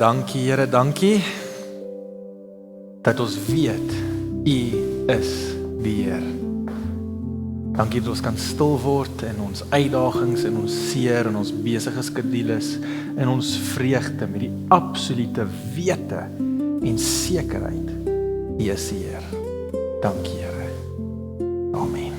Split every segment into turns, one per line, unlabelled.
Here, dankie dat ons weet, U is die Heer. Dankie dat ons kan stil word in ons uitdagings, in ons seer, in ons besige skedules, in ons vreugde met die absolute wete en sekerheid. U is die Heer. Dankie, Here. Amen.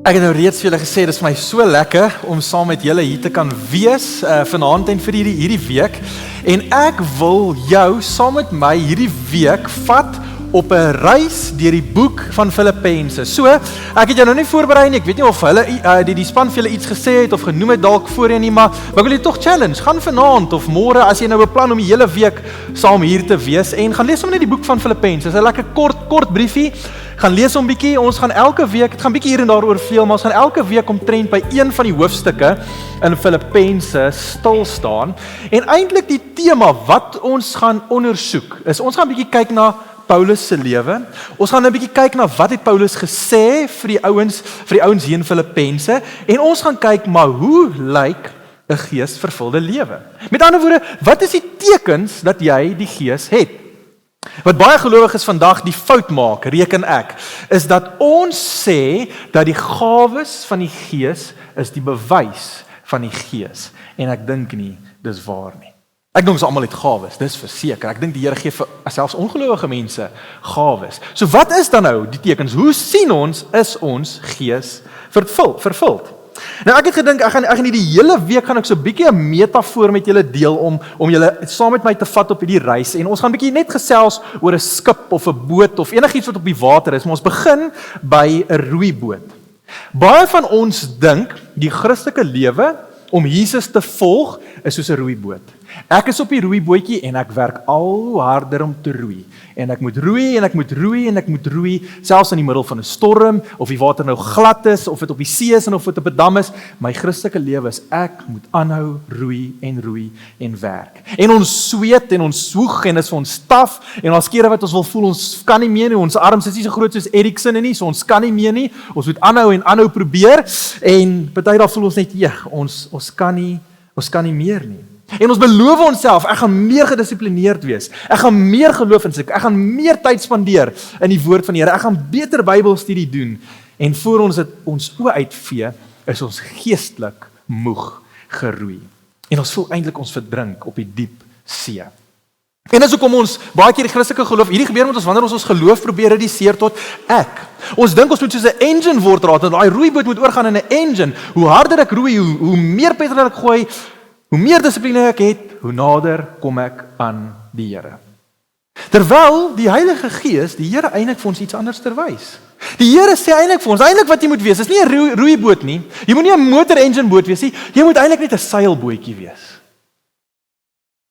Ek het nou reeds vir julle gesê, dit is vir my so lekker om saam met julle hier te kan wees vanaand en vir hierdie week. En ek wil jou saam met my hierdie week vat op 'n reis deur die boek van Filippense. So, ek het jou nou nie voorberei nie, ek weet nie of hulle die span vir julle iets gesê het of genoem het dalk voorheen nie, maar ek wil julle tog challenge, gaan vanaand of môre as jy nou beplan om die hele week saam hier te wees en gaan lees sommer net die boek van Filippense. Dit is 'n lekker kort briefie. Gaan lees hom bietjie, ons gaan elke week, het gaan bietjie hier en daar oorvleuel, maar ons gaan elke week omtrent by een van die hoofstukke in Filippense stil staan. En eintlik die tema wat ons gaan ondersoek, is ons gaan bietjie kyk na Paulus se lewe. Ons gaan 'n bietjie kyk na wat het Paulus gesê vir die ouens hier in Filippense, en ons gaan kyk maar hoe lyk 'n geesvervulde lewe? Met ander woorde, wat is die tekens dat jy die gees het? Wat baie gelowiges vandag die fout maak, reken ek, is dat ons sê dat die gawes van die gees is die bewys van die gees. En ek dink nie, dis waar nie. Ek dink ons almal het gawes, dis verseker. Ek dink die Here gee vir selfs ongelowige mense gawes. So wat is dan nou die tekens? Hoe sien ons, is ons gees vervuld? Nou ek het gedink, ek gaan die hele week gaan ek so 'n bietjie 'n metafoor met julle deel om julle saam met my te vat op hierdie reis, en ons gaan bietjie net gesels oor 'n skip of 'n boot of enigiets wat op die water is, maar ons begin by 'n roeiboot. Baie van ons dink die Christelike lewe om Jesus te volg is soos 'n roeiboot. Ek is op die roeibootjie en ek werk al harder om te roei. En ek moet roei en ek moet roei en ek moet roei, selfs in die middel van 'n storm, of die water nou glad is, of dit op die see is en of dit op 'n dam is. My Christelike lewe is ek moet aanhou roei en werk. En ons sweet en ons soeg en is vir ons taaf, en ons kere wat ons wil voel, ons kan nie meer nie, ons arms is nie so groot soos Erikson nie, so ons kan nie meer nie, ons moet aanhou probeer, en party daar voel ons net, ons kan nie meer nie. En ons beloof onsself, ek gaan meer gedissiplineerd wees, ek gaan meer geloof insit, ek gaan meer tyd spandeer in die woord van die Here, ek gaan beter Bybelstudie doen, en voor ons dit ons oë uitvee, is ons geestelik moeg geroei. En ons voel eintlik ons verdrink op die diep see. En dis hoekom ons baie keer die Christelike geloof, hierdie gebeur met ons wanneer ons geloof probeer reduseer tot ek. Ons dink ons moet soos 'n engine word raad, en daai roeiboot moet oorgaan in 'n engine. Hoe harder ek roei, hoe meer petrol ek gooi, hoe meer dissipline ek het, hoe nader kom ek aan die Here. Terwyl die Heilige Gees, die Here eintlik vir ons iets anders wys. Die Here sê eintlik vir ons, eintlik wat jy moet wees, is nie 'n roeiboot nie, jy moet nie 'n motor engine boot wees nie, jy moet eintlik net 'n seilbootjie wees.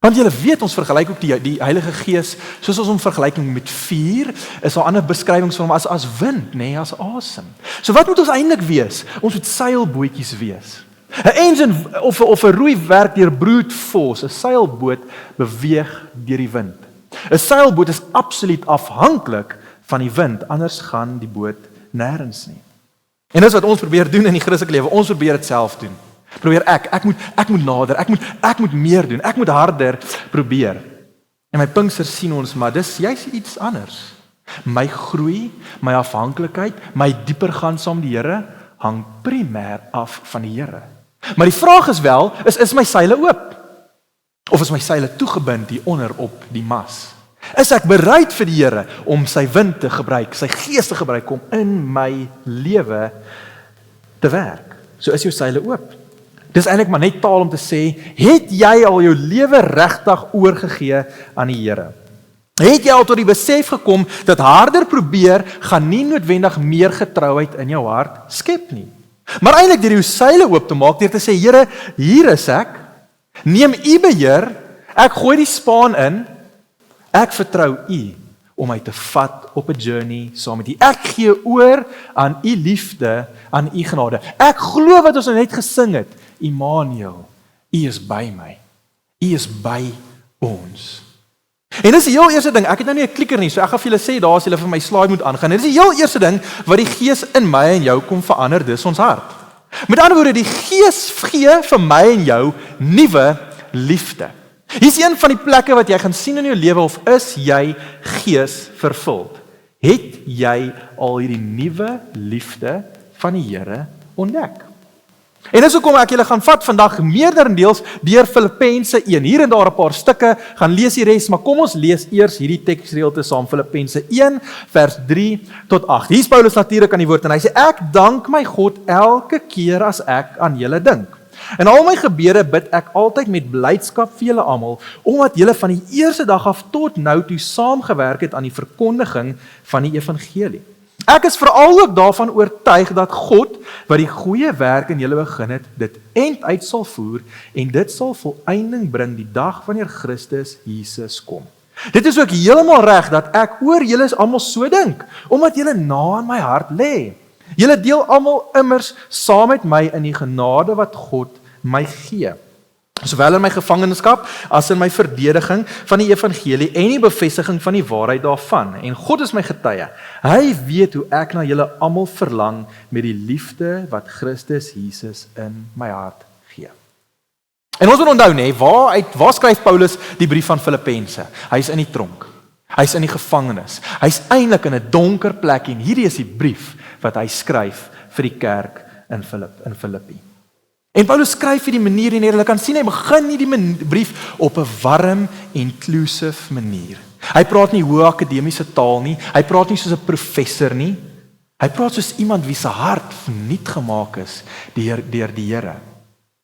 Want julle weet, ons vergelyk ook die Heilige Gees, soos ons hom vergelyking met vuur, is daar ander beskrywings van hom as wind, nê, as asem. So wat moet ons eintlik wees? Ons moet seilbootjies wees. 'n engine of 'n roei werk deur brute force, 'n seilboot beweeg deur die wind. 'n Seilboot is absoluut afhanklik van die wind, anders gaan die boot nêrens nie. En dis wat ons probeer doen in die Christelike lewe, ons probeer dit self doen. Probeer ek moet nader, ek moet meer doen, ek moet harder probeer. En my Pinkster sien ons, maar dis juist iets anders. My groei, my afhanklikheid, my dieper gaan saam met die Here, hang primêr af van die Here. Maar die vraag is wel, is my seile oop? Of is my seile toegebind hier onder op die mas? Is ek bereid vir die Here om sy wind te gebruik, sy gees te gebruik om in my lewe te werk? So is jou seile oop. Dis eintlik maar net taal om te sê, het jy al jou lewe regtig oorgegee aan die Here? Het jy al tot die besef gekom dat harder probeer gaan nie noodwendig meer getrouheid in jou hart skep nie? Maar eintlik deur jou seile oop te maak, deur te sê, Here, hier is ek, neem U beheer, ek gooi die spaan in, ek vertrou U om my te vat op 'n journey saam met U. Ek gee oor aan U liefde, aan U genade. Ek glo wat ons net gesing het, Immanuel, U is by my, U is by ons. En dis die heel eerste ding, ek het nou nie 'n klikker nie, so ek gaan vir julle sê daar as julle vir my slide moet aangaan. En dis die heel eerste ding wat die Gees in my en jou kom verander, dis ons hart. Met ander woorde, die Gees gee vir my en jou nuwe liefde. Hier is een van die plekke wat jy gaan sien in jou lewe of is jy Gees vervuld. Het jy al hierdie nuwe liefde van die Here ontdek? En dis hoekom ek julle gaan vat vandag meerderendeels deur Filippense 1. Hier en daar 'n paar stukke, gaan lees die res, maar kom ons lees eers hierdie teksgedeelte saam, Filippense 1 vers 3 tot 8. Hier's Paulus natuurlik aan die woord en hy sê ek dank my God elke keer as ek aan julle dink. In al my gebede bid ek altyd met blydskap vir julle almal, omdat julle van die eerste dag af tot nou toe saamgewerk het aan die verkondiging van die evangelie. Ek is veral ook daarvan oortuig dat God, wat die goeie werk in julle begin het, dit end uit sal voer en dit sal volëinding bring die dag wanneer Christus Jesus kom. Dit is ook heeltemal reg dat ek oor julle almal so dink, omdat julle na in my hart lê. Julle deel almal immers saam met my in die genade wat God my gee. Sowel in my gevangenskap as in my verdediging van die evangelie en die bevestiging van die waarheid daarvan. En God is my getuie. Hy weet hoe ek na julle almal verlang met die liefde wat Christus Jesus in my hart gee. En ons moet onthou nê, waar skryf Paulus die brief van Filippense? Hy's in die tronk. Hy's in die gevangenis. Hy's eintlik in 'n donker plek en hierdie is die brief wat hy skryf vir die kerk in Filippi. En Paulus skryf hierdie manier en jy kan sien hy begin hierdie brief op 'n warm, inclusive manier. Hy praat nie hoë akademiese taal nie, hy praat nie soos 'n professor nie. Hy praat soos iemand wie se hart verniet gemaak is deur die Here.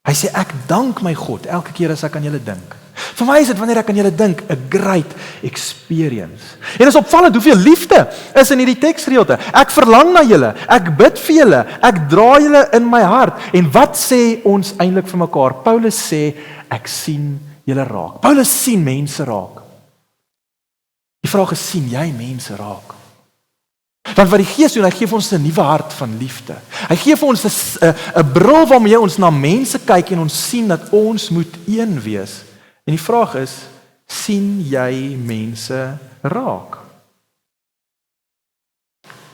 Hy sê ek dank my God elke keer as ek aan julle dink. Vir my is dit wanneer ek aan julle dink 'n great experience. En is opvallend hoeveel liefde is in hierdie teksgedeelte. Ek verlang na julle, ek bid vir julle, ek dra julle in my hart. En wat sê ons eintlik vir mekaar? Paulus sê ek sien julle raak. Paulus sien mense raak. Die vraag is, sien jy mense raak? Want wat die Gees doen, hy gee vir ons 'n nuwe hart van liefde. Hy gee vir ons 'n bril waarmee ons na mense kyk en ons sien dat ons moet een wees. En die vraag is, sien jy mense raak?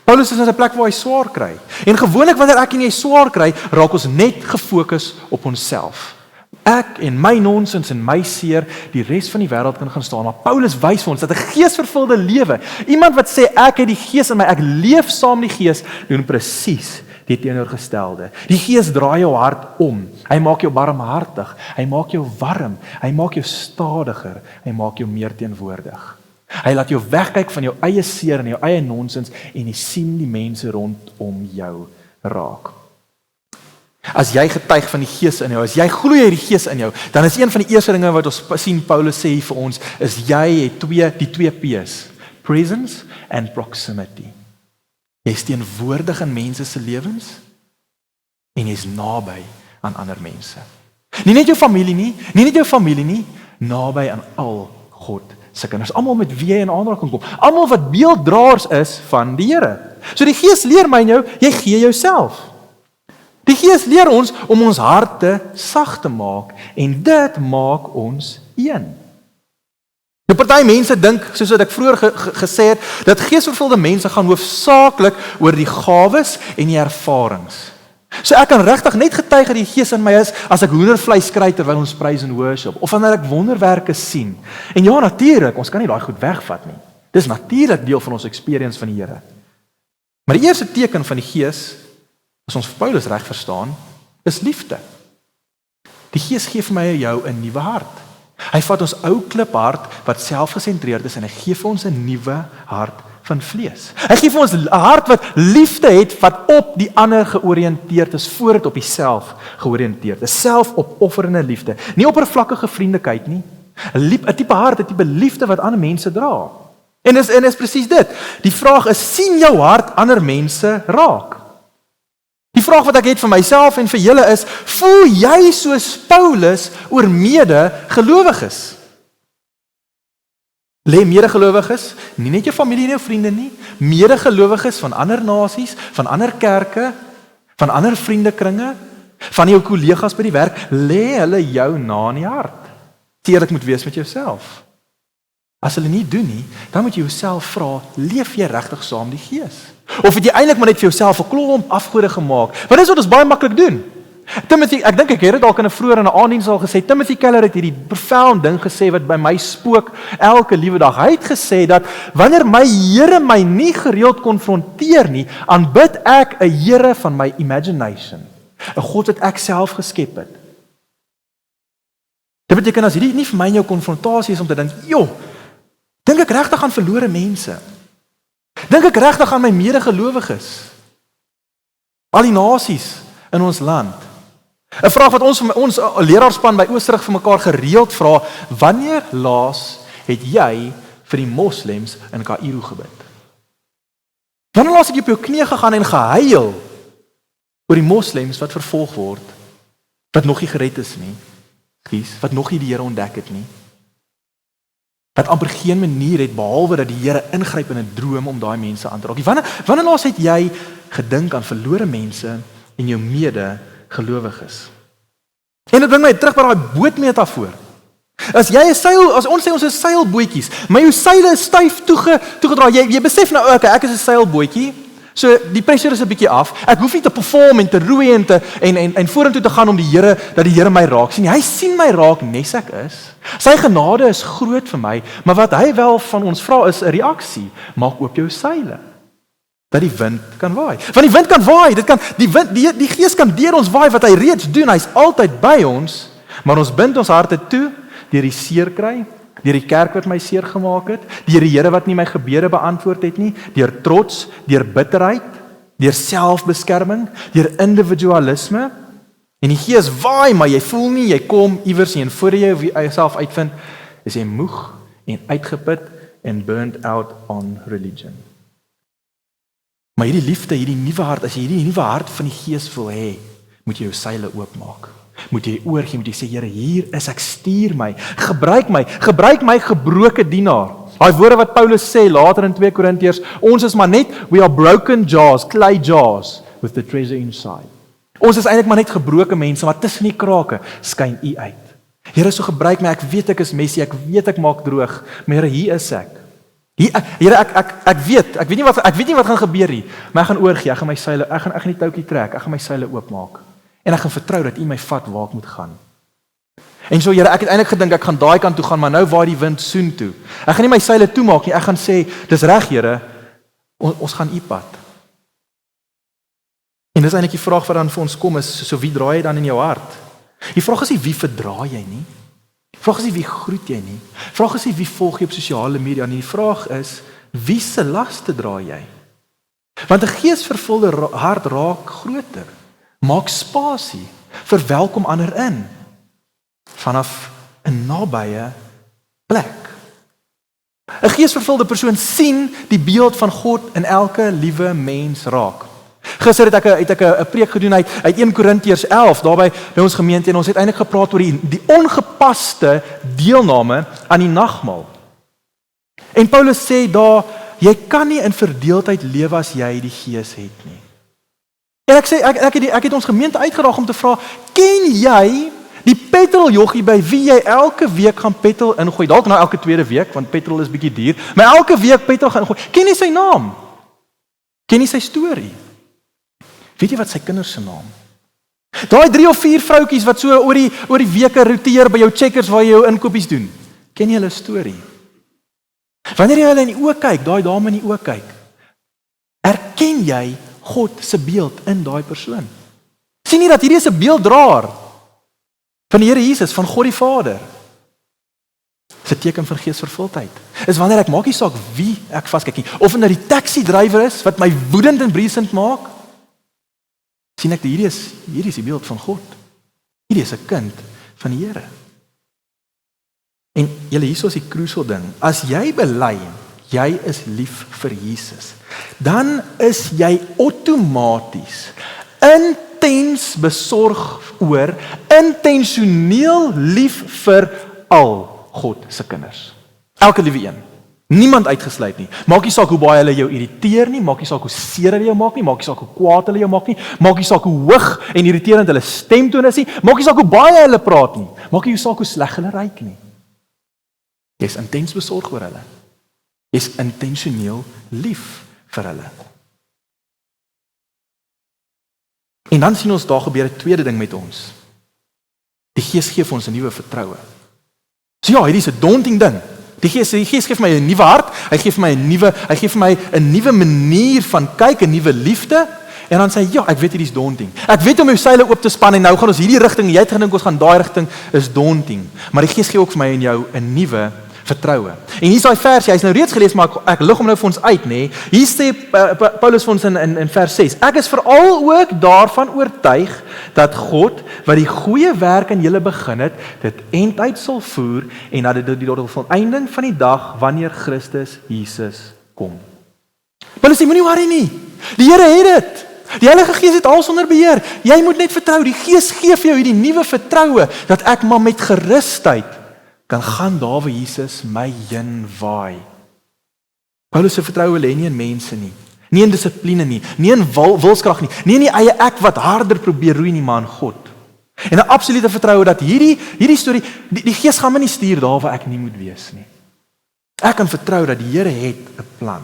Paulus is in 'n plek waar hy swaar kry. En gewoonlik wanneer ek en jy swaar kry, raak ons net gefokus op onsself. Ek en my nonsens en my seer, die res van die wêreld kan gaan staan. Maar Paulus wys vir ons dat 'n geesvervulde lewe, iemand wat sê ek het die Gees in my, ek leef saam die Gees, doen presies die teenoorgestelde. Die Gees draai jou hart om. Hy maak jou barmhartig, hy maak jou warm, hy maak jou stadiger, hy maak jou meer teenwoordig. Hy laat jou wegkyk van jou eie seer en jou eie nonsens en jy sien die mense rondom jou raak. As jy getuig van die Gees in jou, as jy glo jy het die Gees in jou, dan is een van die eerste dinge wat ons sien Paulus sê vir ons, is jy het die twee P's, presence and proximity. Jy is teenwoordig in mense se lewens en jy is naby aan ander mense. Nie net jou familie nie, naby aan al God se kinders, almal met wie jy in aanraking kom, almal wat beelddraers is van die Here. So die Gees leer my en jou, jy gee jouself. Die Gees leer ons om ons harte sag te maak en dit maak ons een. Nou party mense dink, soos wat ek vroeër gesê het, dat geesvervulde mense gaan hoofsaaklik oor die gawes en die ervarings. So ek kan regtig net getuig dat die Gees in my is as ek hoendervleis kry terwyl ons praise and worship, of wanneer ek wonderwerke sien. En ja, natuurlik, ons kan nie daai goed wegvat nie. Dis natuurlik deel van ons experience van die Here. Maar die eerste teken van die Gees, as ons vir Paulus reg verstaan, is liefde. Die Gees gee vir my en jou 'n nuwe hart. Hy vat ons ou kliphart wat selfgesentreerd is en hy gee vir ons 'n nuwe hart van vlees. Hy gee vir ons 'n hart wat liefde het, wat op die ander georiënteerd is, voor dit op jouself georiënteerd is. Selfopofferende liefde. Nie oppervlakkige vriendelikheid nie. 'n tipe hart, 'n tipe liefde wat ander mense dra. En is presies dit. Die vraag is, sien jou hart ander mense raak? Die vraag wat ek het vir myself en vir julle is, voel jy soos Paulus oor medegelowiges? Lê medegelowiges, nie net jou familie en jou vriende nie, medegelowiges van ander nasies, van ander kerke, van ander vriendekringe, van jou kollegas by die werk, lê hulle jou na in die hart? Eerlik moet wees met jouself. As hulle nie doen nie, dan moet jy jouself vra, leef jy regtig saam die Gees? Of het jy eintlik maar net vir jouself 'n klomp afgode gemaak? Want dis wat ons baie maklik doen. Timothy, ek dink ek het dit dalk in 'n vroeër in 'n aanddiens al gesê, Timothy Keller het hierdie profound ding gesê wat by my spook elke liewe dag. Hy het gesê dat wanneer my Here my nie gereeld konfronteer nie, aanbid ek 'n Here van my imagination, 'n God wat ek self geskep het. Dit beteken as hierdie nie vir my en jou konfrontasie is om te dink, dink ek regtig aan verlore mense? Dink ek regtig aan my medegelowiges? Al die nasies in ons land. 'n vraag wat ons leraarspan by Oosterrig vir mekaar gereeld vra, wanneer laas het jy vir die moslems in Kaïro gebid? Wanneer laas het jy op jou knie gegaan en gehuil oor die moslems wat vervolg word, wat nog nie gered is nie, wat nog nie die Here ontdek het nie, wat amper geen manier het behalwe dat die Here ingryp in 'n droom om daai mense aan te raak? Wanneer laas het jy gedink aan verlore mense en jou medegelowiges? En dit bring my terug by daai bootmetafoor. As ons sê ons is seilbootjies, maar jou seile is styf toegedraai. Jy besef nou, okay, ek is 'n seilbootjie. So die pressure is 'n bietjie af. Ek hoef nie te perform en te roei en vorentoe te gaan om dat die Here my raak sien. Hy sien my raak nes ek is. Sy genade is groot vir my, maar wat hy wel van ons vra is 'n reaksie. Maak oop jou seile, dat die wind kan waai. Want die wind kan waai, die Gees kan deur ons waai wat hy reeds doen. Hy's altyd by ons, maar ons bind ons harte toe deur die seer kry, deur die kerk wat my seer gemaak het, deur die Here wat nie my gebede beantwoord het nie, deur trots, deur bitterheid, deur selfbeskerming, deur individualisme. En die Gees waai, maar jy voel nie, jy kom iewers nie, en voordat jy jouself uitvind, is jy moeg en uitgeput en burnt out on religion. Maar hierdie liefde, hierdie nuwe hart, as jy hierdie nuwe hart van die Gees wil hê, moet jy jou seile oopmaak. Moet jy oorgee, moet jy sê, Here, hier is ek, stuur my, gebruik my gebroke dienaar. Daai woorde wat Paulus sê later in 2 Korintiërs, ons is maar net, we are broken jars, clay jars, with the treasure inside. Ons is eintlik maar net gebroke mense, maar tussen die krake skyn U uit. Here, so gebruik my, ek weet ek is messy, ek weet ek maak droog, maar Here, hier is ek. Here, ek weet nie wat gaan gebeur hier, maar ek gaan oorgee, ek gaan die toukie trek, ek gaan my seile oopmaak. En ek gaan vertrou dat U my vat waar ek moet gaan. En so, Here, ek het eintlik gedink ek gaan daai kant toe gaan, maar nou waai die wind soontoe. Ek gaan nie my seile toemaak nie, ek gaan sê, dis reg, Here, ons gaan U pad. En dis eintlik die vraag wat dan vir ons kom is, so wie draai jy dan in jou hart? Die vraag is nie wie verdra jy nie. Die vraag is nie wie groet jy nie. Die vraag is nie wie volg jy op sosiale media nie. Die vraag is, wie se laste dra jy? Want 'n geesvervulde hart raak groter. Maak spasie, verwelkom ander in, vanaf 'n nabye plek. 'n Geesvervulde persoon sien die beeld van God in elke liewe mens raak. Gister het ek 'n preek gedoen uit 1 Korintiërs 11, daarby by ons gemeente, en ons het eintlik gepraat oor die ongepaste deelname aan die nagmaal. En Paulus sê daar, jy kan nie in verdeeldheid lewe as jy die Gees het nie. En ek het ons gemeente uitgedaag om te vra, ken jy die petroljoggie by wie jy elke week gaan petrol ingooi? Dalk nou elke tweede week, want petrol is bietjie duur, maar elke week petrol gaan ingooi. Ken jy sy naam? Ken jy sy storie? Weet jy wat sy kinders se naam? Daai 3 of 4 vroutjies wat so oor die weke roteer by jou Checkers waar jy jou inkopies doen. Ken jy hulle storie? Wanneer jy hulle in die oë kyk, daai dame in die oë kyk, erken jy God se beeld in daai persoon? Sien jy dat hierdie is 'n beelddraer van die Here Jesus, van God die Vader? Dis 'n teken van geesvervuldheid. Is wanneer ek maak nie saak wie ek vaskyk nie, of dit nou die taxi-drywer is wat my woedend en briesend maak, sien ek hierdie is die beeld van God. Hierdie is 'n kind van die Here. En julle, hierso is die crucial ding. As jy bely jy is lief vir Jesus, dan is jy outomaties intens besorg oor, intentioneel lief vir al God se kinders. Elke liewe een. Niemand uitgesluit nie. Maak nie saak hoe baie hulle jou irriteer nie, maak nie saak hoe seer hulle jou maak nie, maak nie saak hoe kwaad hulle jou maak nie, maak nie saak hoe hoog en irriterend hulle stemtoon is nie, maak nie saak hoe baie hulle praat nie, maak nie saak hoe sleg hulle ruik nie. Jy is intens besorg oor hulle. Jy is intentioneel lief vir hulle. En dan sien ons daar gebeur 'n tweede ding met ons. Die Gees gee vir ons 'n nuwe vertroue. So ja, hierdie is 'n daunting ding. Die Gees gee vir my 'n nuwe hart, hy gee vir my 'n nuwe manier van kyk, 'n nuwe liefde. En dan sê hy, ja, ek weet hierdie is daunting. Ek weet om jou seile oop te span en nou gaan ons hierdie rigting, jy het gedink ons gaan daai rigting, is daunting. Maar die Gees gee ook vir my en jou 'n nuwe vertroue. En hier is daai vers, hy's nou reeds gelees, maar ek lig hom nou vir ons uit, nê. Hier sê Paulus vir ons in vers 6: Ek is veral ook daarvan oortuig dat God wat die goeie werk in julle begin het, dit einduit sal voer en dat dit die tot volëinding van die dag wanneer Christus Jesus kom. Paulus sê moenie worry nie. Die Here het dit. Die Heilige Gees het alles onder beheer. Jy moet net vertrou. Die Gees gee vir jou hierdie nuwe vertroue dat ek maar met gerusheid kan gaan daar waar Jesus my heen waai. Paulus se vertroue lê nie in mense nie, nie in dissipline nie, nie in wilskrag nie, nie in die eie ek wat harder probeer roei nie, maar in God. En 'n absolute vertroue dat hierdie storie, die Gees gaan my nie stuur daar waar ek nie moet wees nie. Ek kan vertrou dat die Here het 'n plan.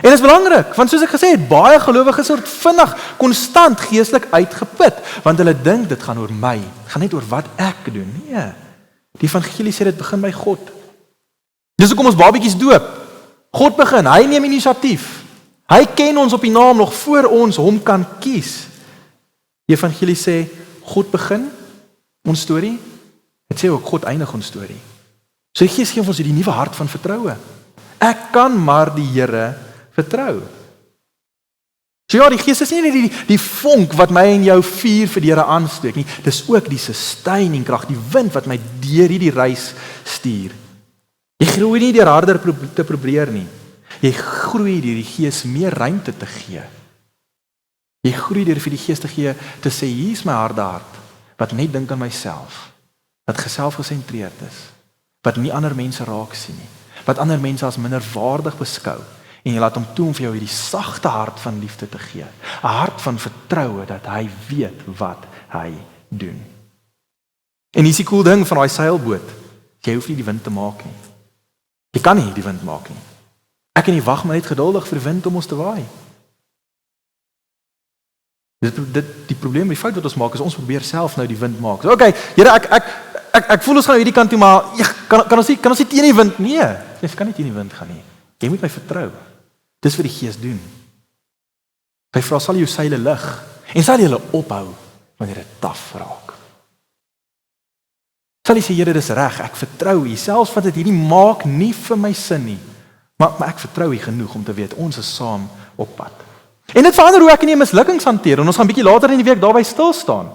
En dit is belangrik, want soos ek gesê het, baie gelowiges word vinnig, konstant geestelik uitgeput, want hulle dink dit gaan oor my, dit gaan net oor wat ek doen. Nee. Die evangelie sê dit begin by God. Dis hoekom ons babietjies doop. God begin, hy neem inisiatief. Hy ken ons op die naam nog voor ons hom kan kies. Die evangelie sê God begin ons storie. Dit sê ook God eindig ons storie. So die Gees gee ons hierdie nuwe hart van vertroue. Ek kan maar die Here vertrou. So ja, die Gees is nie net die vonk wat my en jou vuur vir die Here aansteek nie, dis ook die sustaining krag, die wind wat my deur hierdie reis stuur. Jy groei nie deur harder te probeer nie. Jy groei deur die Gees meer ruimte te gee. Jy groei deur vir die Gees te gee, te sê hier is my harde hart, wat net dink aan myself, wat geselfgesentreerd is, wat nie ander mense raak sien nie, wat ander mense as minderwaardig beskou. En jy laat hom toe om vir jou hierdie sagte hart van liefde te gee. 'n Hart van vertroue dat hy weet wat hy doen. En dis die cool ding van daai seilboot. Jy hoef nie die wind te maak nie. Jy kan nie die wind maak nie. Ek en jy wag maar net geduldig vir die wind om ons te waai. Die probleem, die fout wat ons maak is ons probeer self nou die wind maak. So, okay, Here, ek voel ons gaan nou hierdie kant toe, maar kan ons nie teen die wind? Nee, jy kan nie teen die wind gaan nie. Jy moet my vertrou. Dis wat die Gees doen. Hy vra, sal jou seile lig en sal jy hulle ophou wanneer dit taaf raak. Sal jy sê, Here, dis reg, ek vertrou U, selfs wat dit hierdie maak nie vir my sin nie, maar ek vertrou U genoeg om te weet, ons is saam op pad. En dit verander hoe ek nie mislukkings hanteer, en ons gaan bietjie later in die week daarby stil staan.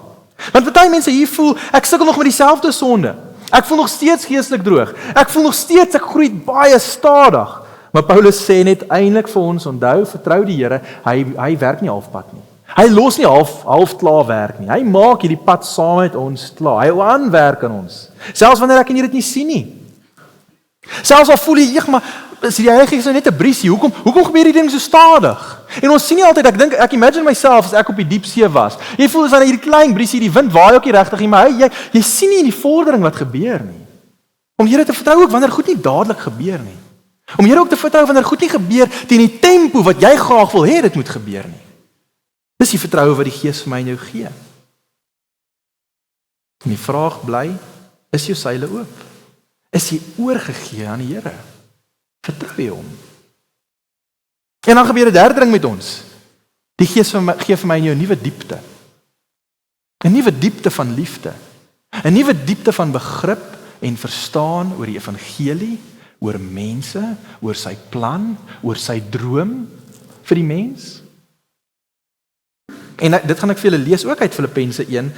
Want party mense hier voel, ek sukkel nog met dieselfde sonde, ek voel nog steeds geestelik droog, ek voel nog steeds, ek groei baie stadig. Maar Paulus sê net eintlik vir ons, onthou, vertrou die Here, hy werk nie halfpad nie. Hy los nie half klaar werk nie. Hy maak hierdie pad saam met ons klaar. Hy hou aan werk aan ons. Selfs wanneer ek en jy dit nie sien nie. Selfs al voel jy, maar is die Heilige Gees nou net 'n briesie? Hoekom gebeur hierdie ding so stadig? En ons sien nie altyd, ek imagine myself as ek op die diep see was. Jy voel as aan hierdie klein briesie, die wind waai ook nie regtig nie, maar jy sien nie die vordering wat gebeur nie. Om Here te vertrou ook wanneer goed nie dadelik gebeur nie. Om Here ook te vertrou wanneer goed nie gebeur teen die tempo wat jy graag wil hê dit moet gebeur nie. Dis die vertroue wat die Gees vir my en jou gee. En die vraag bly, is jou seile oop? Is jy oorgegee aan die Here? Vertrou jy hom? En dan gebeur 'n derde ding met ons. Die Gees gee vir my en jou 'n nuwe diepte. 'n Nuwe diepte van liefde. 'n Nuwe diepte van begrip en verstaan oor die evangelie, oor mense, oor sy plan, oor sy droom vir die mens. En dit gaan ek vir julle lees ook uit Filippense 1,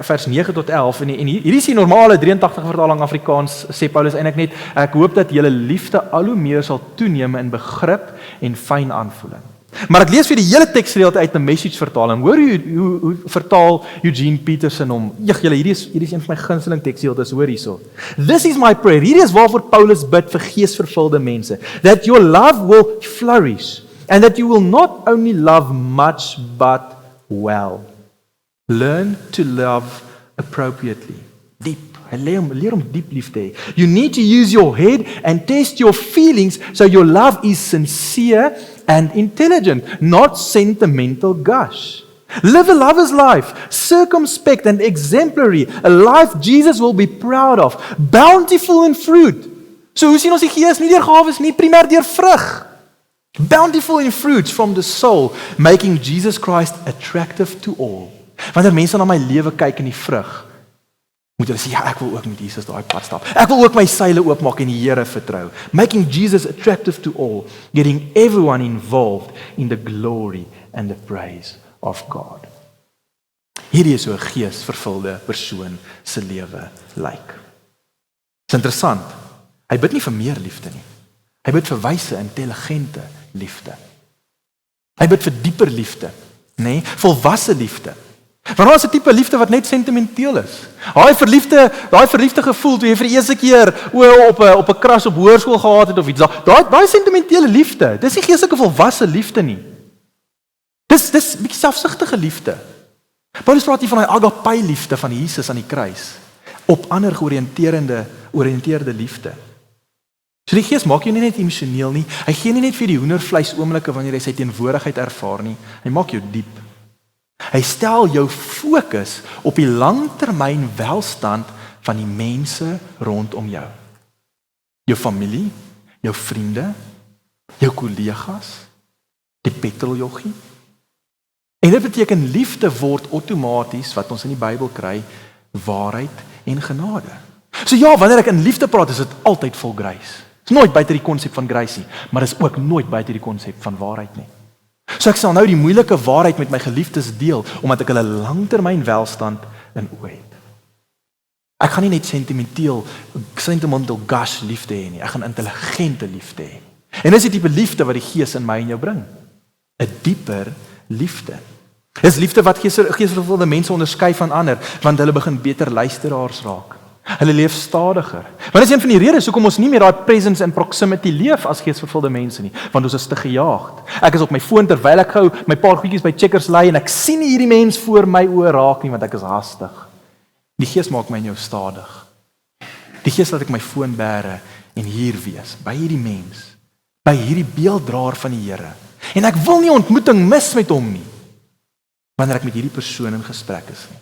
vers 9 tot 11, en hierdie is die normale 83 vertaling Afrikaans, sê Paulus eintlik net, ek hoop dat julle liefde al hoe meer sal toeneem in begrip en fyn aanvoeling. Maar ek lees vir die hele teksgedeelte uit 'n Message vertaling. Hoor hoe vertaal Eugene Peterson hom. Hierdie is een van my gunsteling teksgedeeltes, hoor hierso. This is my prayer. Hierdie is waarvoor Paulus bid vir geesvervulde mense. That your love will flourish and that you will not only love much but well. Learn to love appropriately. Diep, Hy leer om diep lief te hê. You need to use your head and test your feelings so your love is sincere and intelligent, not sentimental gush. Live a lover's life, circumspect and exemplary, a life Jesus will be proud of, bountiful in fruit. So hoe sien ons die Gees? Nie deur gawes nie, primêr deur vrug. Bountiful in fruits from the soul, making Jesus Christ attractive to all. Wanneer mense na my lewe kyk in die vrug, moet hulle sê, ja, ek wil ook met Jesus daai pad stap. Ek wil ook my seile oopmaak en die Here vertrou. Making Jesus attractive to all, getting everyone involved in the glory and the praise of God. Hierdie is hoe 'n geesvervulde persoon se lewe lyk. Dis interessant. Hy bid nie vir meer liefde nie. Hy bid vir wyse, intelligente liefde. Hy bid vir dieper liefde, nê? Volwasse liefde. Want daar is 'n tipe liefde wat net sentimenteel is. Daai verliefde gevoel toe jy vir die eerste keer op 'n kras op hoërskool gehad het of iets. Daai sentimentele liefde, dis nie geestelike volwasse liefde nie. Dis 'n bietjie selfsugtige liefde. Paulus praat hier van daai agape liefde van Jesus aan die kruis, op ander georiënteerde liefde. So die Gees maak jou nie net emosioneel nie, hy gee nie net vir die hoendervleis oomblikke wanneer jy sy teenwoordigheid ervaar nie, hy maak jou diep. Hy stel jou fokus op die langtermyn welstand van die mense rondom jou. Jou familie, jou vriende, jou kollegas, die petroljoggie. En dit beteken liefde word outomaties, wat ons in die Bybel kry, waarheid en genade. So ja, wanneer ek in liefde praat, is dit altyd vol grace. Dit is nooit buite die konsep van grace nie, maar dit is ook nooit buite die konsep van waarheid nie. So ek sal nou die moeilike waarheid met my geliefdes deel, omdat ek hulle langtermyn welstand in oë het. Ek gaan nie net sentimental gush liefde hê nie, ek gaan intelligente liefde hê. En dis die tipe liefde wat die Gees in my en jou bring. 'n Dieper liefde. Dis liefde wat geesvervulde mense onderskei van ander, want hulle begin beter luisteraars raak. Hulle leef stadiger. Want dis een van die redes hoekom ons nie meer daai presence and proximity leef as geesvervulde mense nie, want ons is te gejaagd. Ek is op my foon terwyl ek gou my paar goedjies by Checkers lei en ek sien nie hierdie mens voor my oë raak nie, want ek is haastig. Die Gees maak my en jou stadig. Die Gees laat ek my foon bære en hier wees, by hierdie mens, by hierdie beelddraer van die Here. En ek wil nie ontmoeting mis met hom nie, wanneer ek met hierdie persoon in gesprek is nie.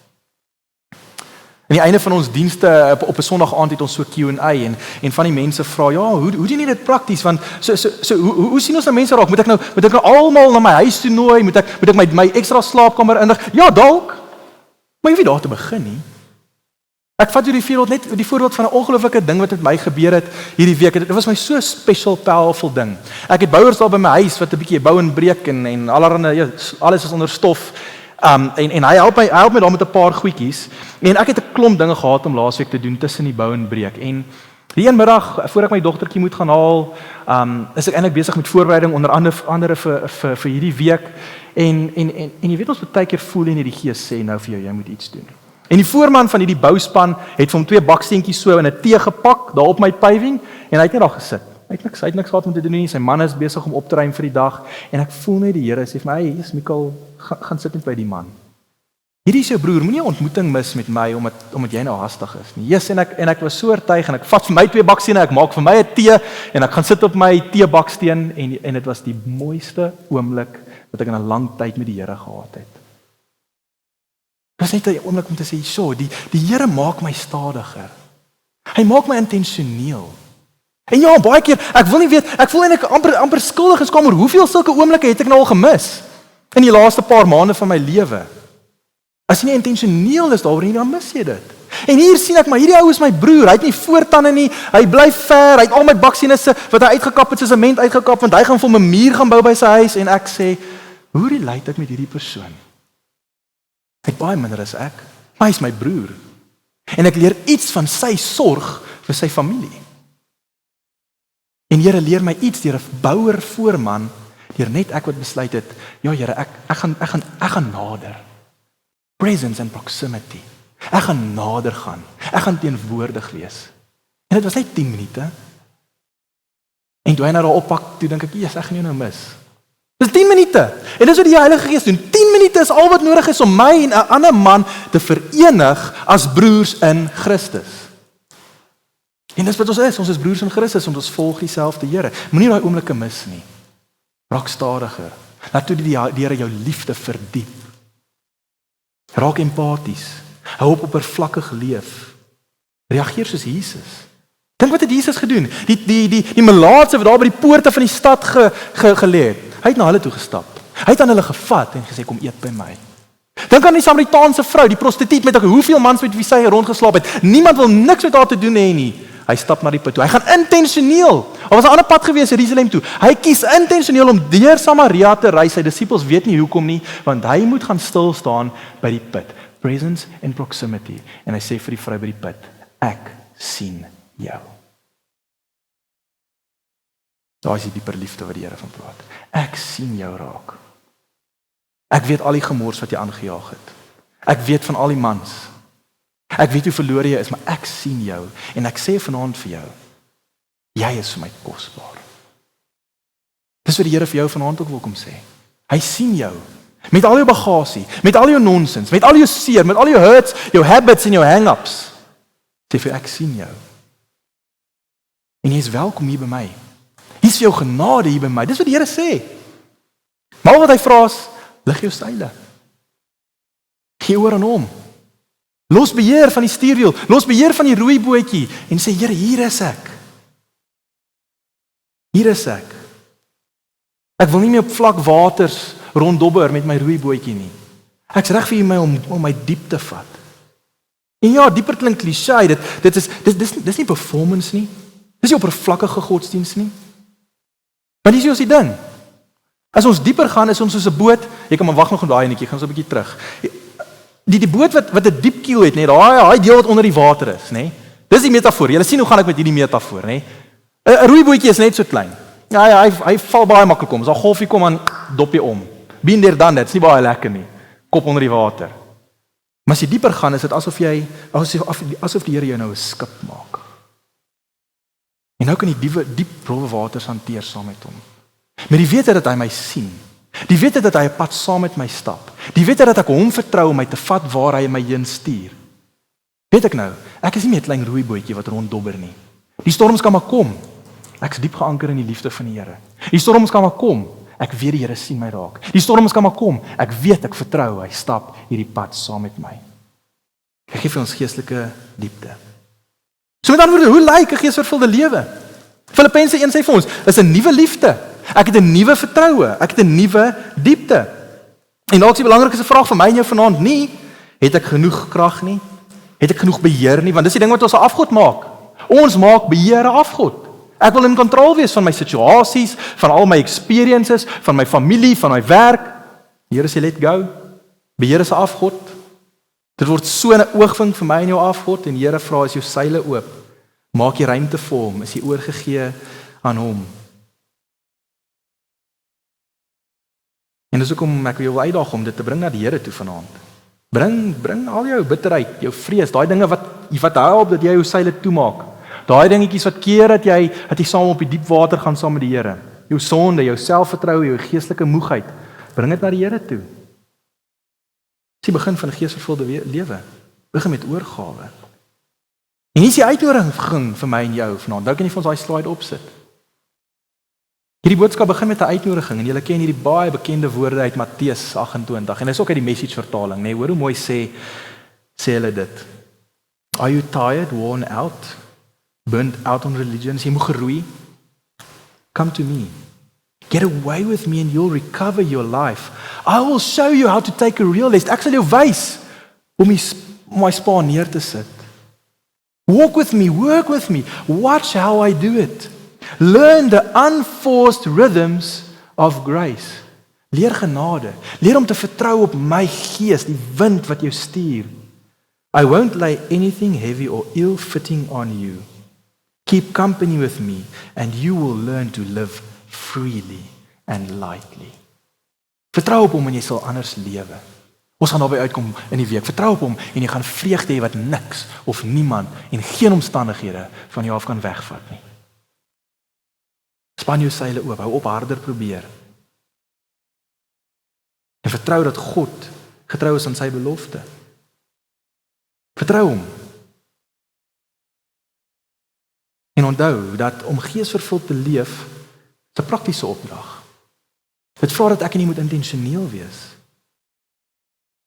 Aan die einde van ons dienste op 'n Sondag aand het ons so Q&A en van die mense vra, ja, hoe doen jy dit prakties? Want hoe sien ons nou mense raak? Moet ek nou almal na my huis toe nooi? Moet ek my ekstra slaapkamer inrig? Ja, dalk. Maar jy weet daar te begin nie. Ek vat die voorbeeld van 'n ongelooflike ding wat met my gebeur het hierdie week. Dit was my so special, powerful ding. Ek het bouers daar by my huis wat 'n bietjie bou en breek en allerhande, ja, alles is onder stof. En hy help my daar met 'n paar goedjies. En ek het 'n klomp dinge gehad om laasweek te doen tussen die bou en breek. En die een middag voor ek my dogtertjie moet gaan haal, is ek eintlik besig met voorbereiding onder andere vir hierdie week. En jy weet ons baie keer voel en die Gees sê nou vir jou, jy moet iets doen. En die voorman van hierdie bouspan het vir hom 2 baksteentjies so in 'n tee gepak daar op my paving en hy het net daar gesit. Hy het niks gehad om te doen nie. Sy man is besig om op te ruim vir die dag en ek voel net die Here sê vir my, "Hey, Jesus Mikael, gaan sit net by die man. Hierdie is jou broer, moenie 'n ontmoeting mis met my omdat jy nou haastig is nie." Jesus, en ek was so oortuig en ek vat vir my 2 bakstene, ek maak vir my 'n tee en ek gaan sit op my teebaksteen en dit was die mooiste oomblik wat ek in 'n lang tyd met die Here gehad het. Dit was net 'n oomblik om te sê, "So, die Here maak my stadiger. Hy maak my intentioneel." En ja, baie keer, ek wil nie weet, ek voel eintlik amper skuldig geskaam oor hoeveel sulke oomblikke het ek nou al gemis in die laaste paar maande van my lewe. As jy nie intentioneel is daaroor nie, dan mis jy dit. En hier sien ek maar hierdie ou is my broer. Hy het nie voortande nie. Hy bly ver. Hy het al my bakstene wat hy uitgekap het, se sement uitgekap want hy gaan vir 'n muur gaan bou by sy huis en ek sê, "Hoe relate ek met hierdie persoon?" Hy het baie minder as ek. Maar hy is my broer. En ek leer iets van sy sorg vir sy familie. En Here leer my iets deur 'n bouer voorman, deur net ek wat besluit het, ja Here, ek gaan nader. Presence and proximity. Ek gaan nader gaan. Ek gaan teenwoordig wees. En dit was net 10 minute. En toe hy nou daar oppak, toe dink ek, "Jesus, ek gaan jou nou mis." Dis 10 minute. En dis wat die Heilige Gees doen. 10 minute is al wat nodig is om my en 'n ander man te verenig as broers in Christus. En dis wat ons is broers in Christus, ons volg dieselfde Here. Moenie daai oomblikke mis nie. Raak stadiger. Laat toe die Here jou liefde verdiep. Raak empaties. Hou op oppervlakkig leef. Reageer soos Jesus. Dink wat het Jesus gedoen? Die melaatse wat daar by die poorte van die stad gelê het. Hy het na hulle toe gestap. Hy het aan hulle gevat en gesê, kom eet by my. Dink aan die Samaritaanse vrou, die prostituut met hoeveel mans met wie sy rondgeslaap het. Niemand wil niks met haar te doen hê nie. Hy stap na die put toe. Hy gaan intentioneel. Daar was 'n ander pad gewees Jerusalem toe. Hy kies intentioneel om deur Samaria te ry. Sy disippels weet nie hoekom nie, want hy moet gaan stil staan by die put. Presence and proximity. En hy sê vir die vrou by die put, ek sien jou. Daar is die dieper liefde wat die Here van praat. Ek sien jou raak. Ek weet al die gemors wat jy aangejaag het. Ek weet van al die mans. Ek weet hoe verlore jy is, maar ek sien jou. En ek sê vanaand vir jou, jy is vir my kosbaar. Dis wat die Here vir jou vanaand ook wil kom sê. Hy sien jou. Met al jou bagasie, met al jou nonsens, met al jou seer, met al jou hurts, jou habits en jou hang-ups. Sê vir ek sien jou. En jy is welkom hier by my. Hier is vir jou genade hier by my. Dis wat die Here sê. Maar wat hy vra is, lig jou seile. Gee oor aan hom. Los beheer van die stuurwiel, los beheer van die roeibootjie en sê Here, hier is ek. Hier is ek. Ek wil nie meer op vlak waters ronddobber met my roeibootjie nie. Ek's reg vir my om my diep te vat. En ja, dieper klink klise, dis nie performance nie. Dis nie oppervlakkige godsdiens nie. Maar dis ons die ding. As ons dieper gaan, is ons soos 'n boot. Jy kan maar wag nog om daai netjie, gaan so 'n bietjie terug. Die boot wat 'n diep kiel het, nê, daai deel wat onder die water is, nê. Dis die metafoor. Julle sien hoe gaan ek met hierdie metafoor, nê? 'n roeibootjie is net so klein. Ja, hy val baie maklik om. As daar golfie kom, dan dop jy om. Been there done that. Dit's nie baie lekker nie. Kop onder die water. Maar as jy dieper gaan, is dit asof die Here jou nou 'n skip maak. En nou kan jy diep rowwe waters hanteer saam met hom. Met die wete dat hy my sien. Die wete dat hy 'n pad saam met my stap. Die wete dat ek hom vertrou om my te vat waar hy my heen stuur. Weet ek nou, ek is nie meer 'n klein roeibootjie wat ronddobber nie. Die storms kan maar kom. Ek is diep geanker in die liefde van die Here. Die storms kan maar kom. Ek weet die Here sien my raak. Die storms kan maar kom. Ek weet, ek vertrou, hy stap hierdie pad saam met my. Hy gee vir ons geestelike diepte. So met ander woorde, hoe lyk 'n geesvervulde lewe? Filippense 1 sê vir ons, is 'n nuwe liefde. Ek het 'n nuwe vertroue, ek het 'n nuwe diepte. En dalk is die belangrikste vraag vir my en jou vanaand nie, het ek genoeg krag nie? Het ek genoeg beheer nie? Want dis die ding wat ons 'n afgod maak. Ons maak beheer 'n afgod. Ek wil in kontrole wees van my situasies, van al my experiences, van my familie, van my werk. Die Here sê let go. Beheer is 'n afgod. Dit word so 'n oogwink vir my en jou afgod en die Here vra as jou seile oop. Maak jy ruimte vir hom, is jy oorgegee aan hom. En dis hoekom ek jou uitdaag om dit te bring na die Here toe vanaand. Bring al jou bitterheid, jou vrees, daai dinge wat help dat jy jou seile toemaak. Daai dingetjies wat keer dat jy saam op die diep water gaan saam met die Here. Jou sonde, jou selfvertroue, jou geestelike moegheid, bring dit na die Here toe. Dis die begin van 'n geesvervulde lewe. Begin met oorgawe. En hier is die uitnodiging vir my en jou vanaand. Nou kan jy vir ons daai slide opsit. Hierdie boodskap begin met 'n uitnodiging en julle ken hierdie baie bekende woorde uit Matteus 28 en dis ook uit die Message vertaling, nê. Hoor hoe mooi sê hulle dit. Are you tired, worn out, burnt out on religion? Jy moet geroei. Come to me. Get away with me and you'll recover your life. I will show you how to take a real rest. Ek sal jou wys om my span neer te sit. Walk with me, work with me. Watch how I do it. Learn the unforced rhythms of grace. Leer genade. Leer om te vertrou op my gees, die wind wat jou stuur. I won't lay anything heavy or ill-fitting on you. Keep company with me and you will learn to live freely and lightly. Vertrou op hom en jy sal anders lewe. Ons gaan daarby uitkom in die week. Vertrou op hom en jy gaan vreugde hê wat niks of niemand en geen omstandighede van jou af kan wegvat nie. Span jou seile oop, hou op harder probeer. En vertrou dat God getrou is aan sy belofte. Vertrou hom. En onthou dat om geesvervuld te leef, is 'n praktiese opdrag. Dit vra dat ek en jy moet intentioneel wees.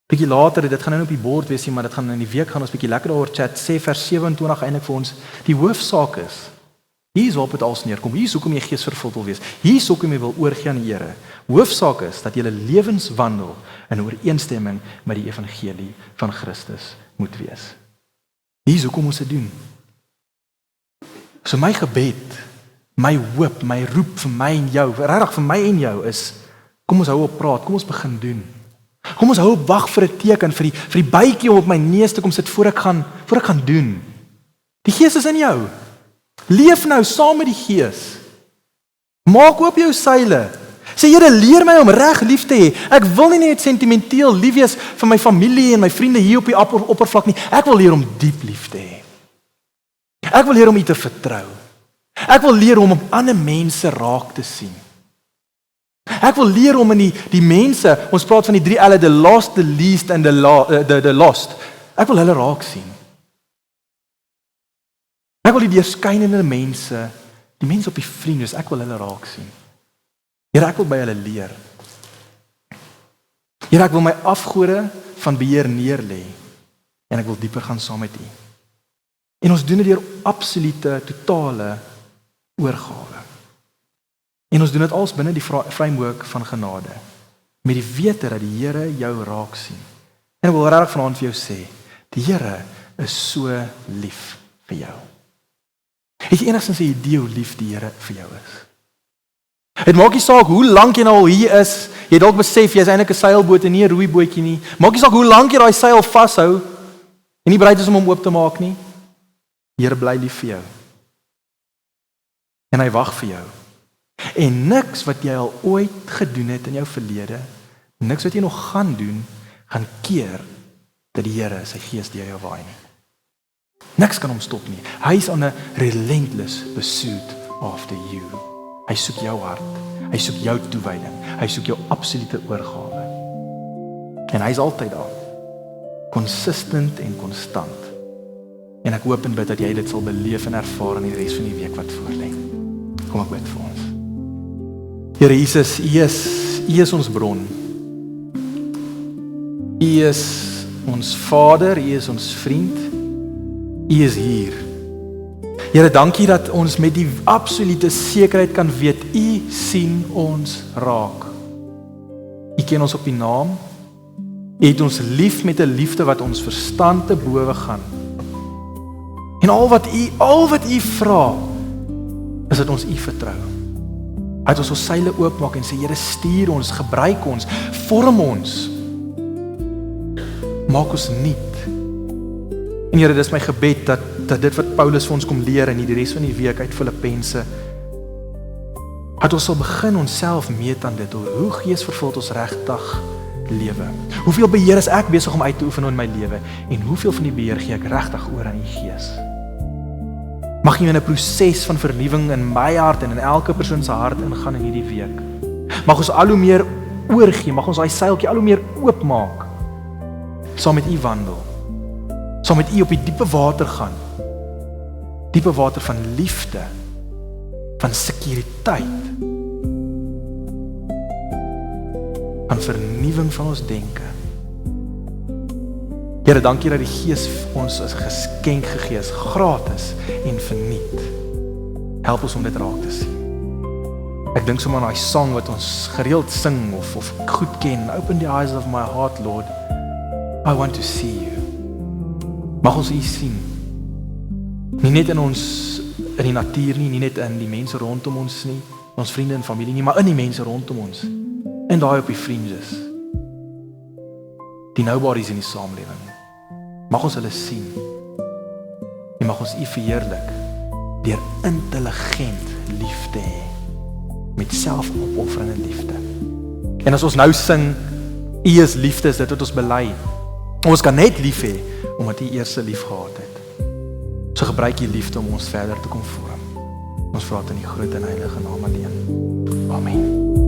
Bietjie later, dit gaan nou op die bord wees, maar dit gaan in die week gaan ons bietjie lekker daaroor chat, sê vers 27 eintlik vir ons, die hoofsaak is, hier is waarop dit als neerkom, hier is hoekom jy geesvervuld wil wees, hier is hoekom jy wil oorgee aan die Here. Hoofsaak is, dat jy lewenswandel in ooreenstemming met die evangelie van Christus moet wees. Hier is hoekom ons dit doen. So my gebed, my hoop, my roep vir my en jou, regtig vir my en jou is, kom ons hou op praat, kom ons begin doen. Kom ons hou op wag vir 'n teken, vir die bytjie om op my neus te kom sit voor ek gaan doen. Die Gees is in jou. Leef nou saam met die Gees. Maak oop jou seile. Sê Here, leer my om reg lief te hê. Ek wil nie net sentimenteel lief wees vir my familie en my vriende hier op die oppervlak nie. Ek wil leer om diep lief te hê. Ek wil leer om U te vertrou. Ek wil leer om op ander mense raak te sien. Ek wil leer om in die mense, ons praat van die 3 L'e, the lost, the least and the lost. Ek wil hulle raak sien. Ek wil die deurskynende mense, die mense op die vriende, ek wil hulle raak sien. Here, ek wil by hulle leer. Here, ek wil my afgode van beheer neerlê en ek wil dieper gaan saam met U. En ons doen dit deur absolute, totale oorgawe. En ons doen dit als binne die framework van genade, met die wete dat die Here jou raak sien. En ek wil regtig vanaand vir jou sê, die Here is so lief vir jou. Het jy enigstens 'n idee hoe lief die Here vir jou is? Het maak nie saak hoe lank jy nou al hier is, jy dalk besef jy is eintlik 'n seilboot en nie 'n roeibootjie nie. Maak nie saak hoe lank jy daai seil vashou en nie bereid is om hom oop te maak nie. Die Here bly lief vir jou. En hy wag vir jou. En niks wat jy al ooit gedoen het in jou verlede, niks wat jy nog gaan doen, gaan keer dat die Here sy Gees deur jou waai nie. Niks kan hom stop nie. Hy is on a relentless pursuit after you. Hy soek jou hart. Hy soek jou toewyding. Hy soek jou absolute oorgawe. En hy is altyd daar. Consistent en konstant. En ek hoop en bid dat jy dit sal beleef en ervaar in die res van die week wat voorlê. Kom ek bid vir ons. Here Jesus, U is ons bron. U is ons Vader, U is ons vriend. U is hier. Here, dankie dat ons met die absolute sekerheid kan weet, U sien ons raak. U ken ons op die naam. U het ons lief met 'n liefde wat ons verstand te bowe gaan. En al wat U vra, is dat ons U vertrou. Dat ons seile oopmaak en sê, Here, stuur ons, gebruik ons, vorm ons. Maak ons nuut. En Here, dis my gebed dat dit wat Paulus vir ons kom leer in die res van die week uit Filippense, dat ons sal begin onsself meet aan dit, hoe geesvervuld ons regtig lewe. Hoeveel beheer is ek besig om uit te oefen in my lewe en hoeveel van die beheer gee ek regtig oor aan U Gees? Mag jy in 'n proses van vernuwing in my hart en in elke persoon se hart ingaan in hierdie week. Mag ons al hoe meer oorgee, mag ons daai seiltjie al hoe meer oopmaak. Saam met U wandel. Saam met U op die diepe water gaan. Diepe water van liefde, van sekuriteit, van vernuwing van ons denke. Here, dankie dat die Gees ons as geskenk gegee is, gratis en verniet. Help ons om dit raak te sien. Ek dink sommer aan daai sang wat ons gereeld sing of goed ken. Open the eyes of my heart, Lord. I want to see you. Mag ons U sien. Nie net in die natuur nie net in die mense rondom ons nie, ons vriende en familie nie, maar in die mense rondom ons. En daai op die fringes. Die nobodies in die samelewing. Mag ons hulle sien. En mag ons U verheerlik deur intelligent lief te hê. Met selfopofferende liefde. En as ons nou sing, U is liefde, is dit wat ons bely. Ons kan net lief hê omdat U eers lief gehad het. So gebruik U liefde om ons verder te kom vorm. Ons vra dit in die groot en heilige naam alleen. Amen.